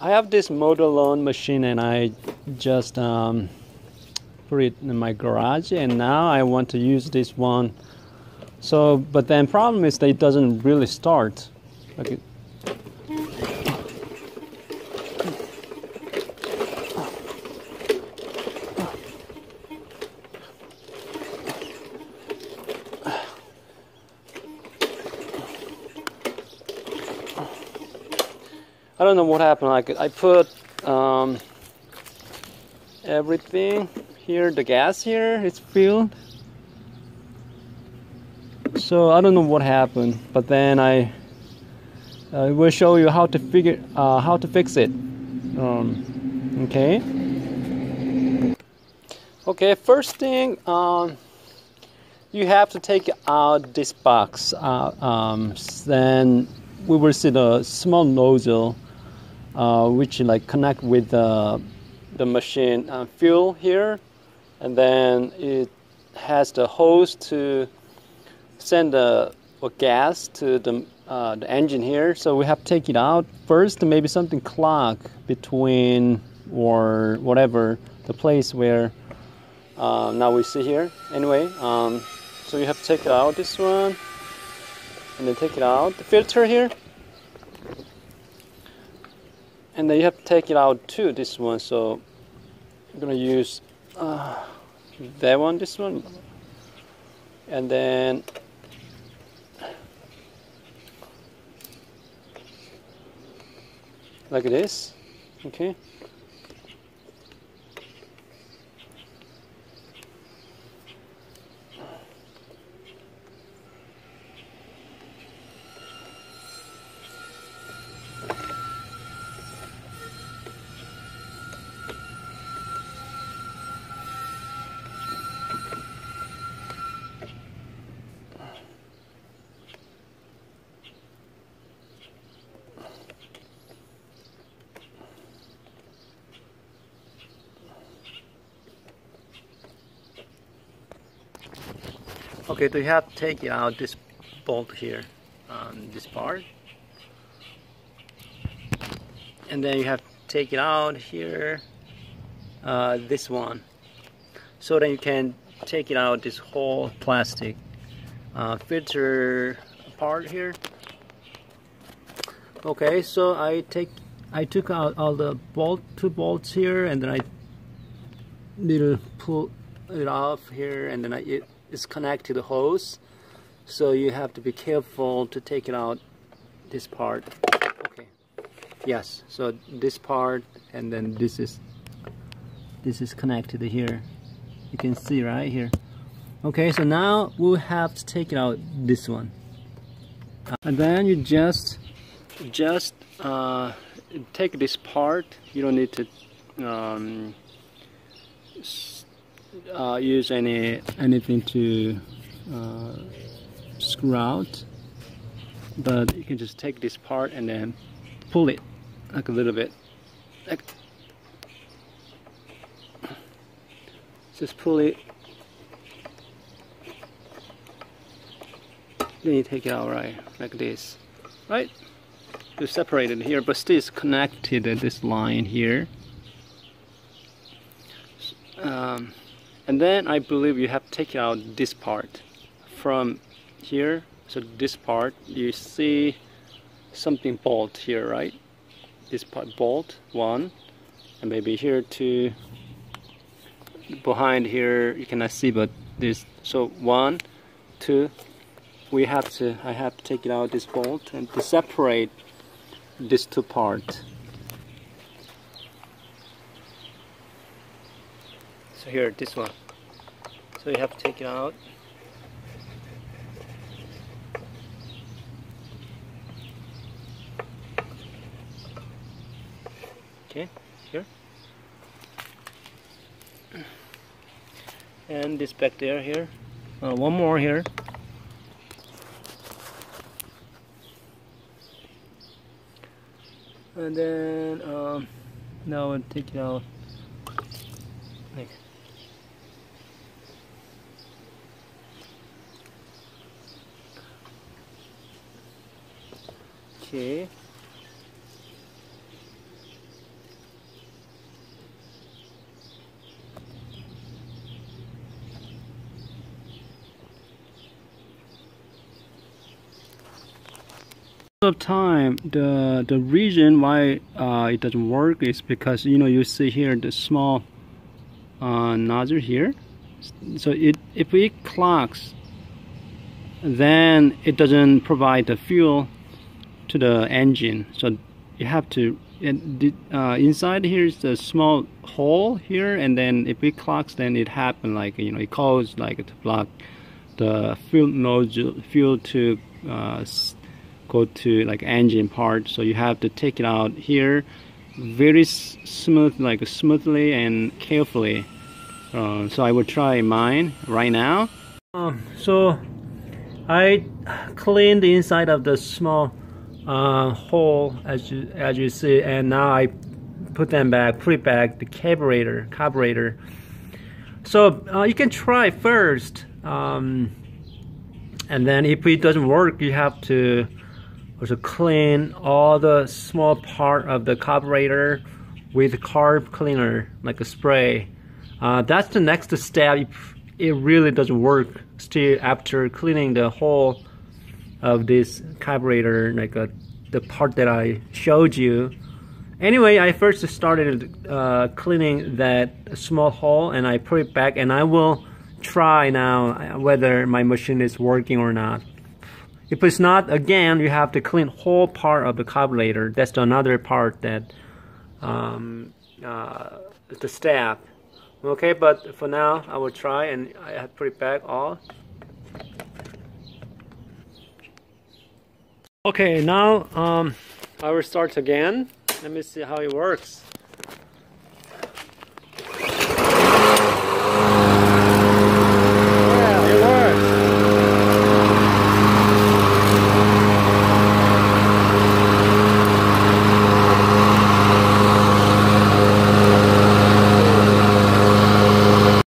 I have this motor lawn machine and I just put it in my garage, and now I want to use this one. So, but then problem is that it doesn't really start. Okay. I don't know what happened. Like I put everything here, the gas here is filled. So I don't know what happened, but then I will show you how to fix it. Okay. Okay. First thing, you have to take out this box. Then we will see the small nozzle, which like connect with the machine fuel here, and then it has the hose to send the gas to the engine here. So we have to take it out first. Maybe something clog between or whatever the place where now we see here. Anyway, so you have to take it out, this one, and then take it out the filter here, and then you have to take it out too, this one. So I'm gonna use that one, this one, and then like this. Okay. Okay, so you have to take out this bolt here, this part, and then you have to take it out here, this one, so then you can take it out this whole plastic filter part here. Okay, so I took out all the two bolts here, and then I need to pull it off here, and then it's connected to the hose, so you have to be careful to take it out this part. Okay, yes, so this part, and then this is connected to here, you can see right here. Okay, so now we'll have to take it out this one, and then you just take this part. You don't need to use anything to screw out, but you can just take this part and then pull it like a little bit, like just pull it, then you take it out right like this, right? You separate it here, but still it's connected to this line here. And then I believe you have to take out this part from here. So this part, you see something bolt here, right? This part bolt, one, and maybe here two. Behind here you cannot see, but this. So one, two. I have to take it out, this bolt, and to separate these two parts. So here, this one. So you have to take it out. Okay, here. And this back there here. One more here. And then now I'll take it out. Like. Okay. Of time, the reason why it doesn't work is because you see here the small nozzle here. So if it clogs, then it doesn't provide the fuel to the engine. So you have to inside here is a small hole here, and then if it clogs, then it happens like it causes like to block the fuel nozzle, fuel to go to like engine part. So you have to take it out here very smoothly and carefully. So I will try mine right now. So I cleaned the inside of the small hole as you see, and now I put back the carburetor. So you can try first, and then if it doesn't work, you have to also clean all the small part of the carburetor with carb cleaner, like a spray. That's the next step if it really doesn't work still after cleaning the whole of this carburetor, like the part that I showed you. Anyway, I first started cleaning that small hole, and I put it back, and I will try now whether my machine is working or not. If it's not, again, you have to clean whole part of the carburetor. That's another part that the step. Okay, but for now I will try, and I have put it back all. Okay, now I will start again. Let me see how it works.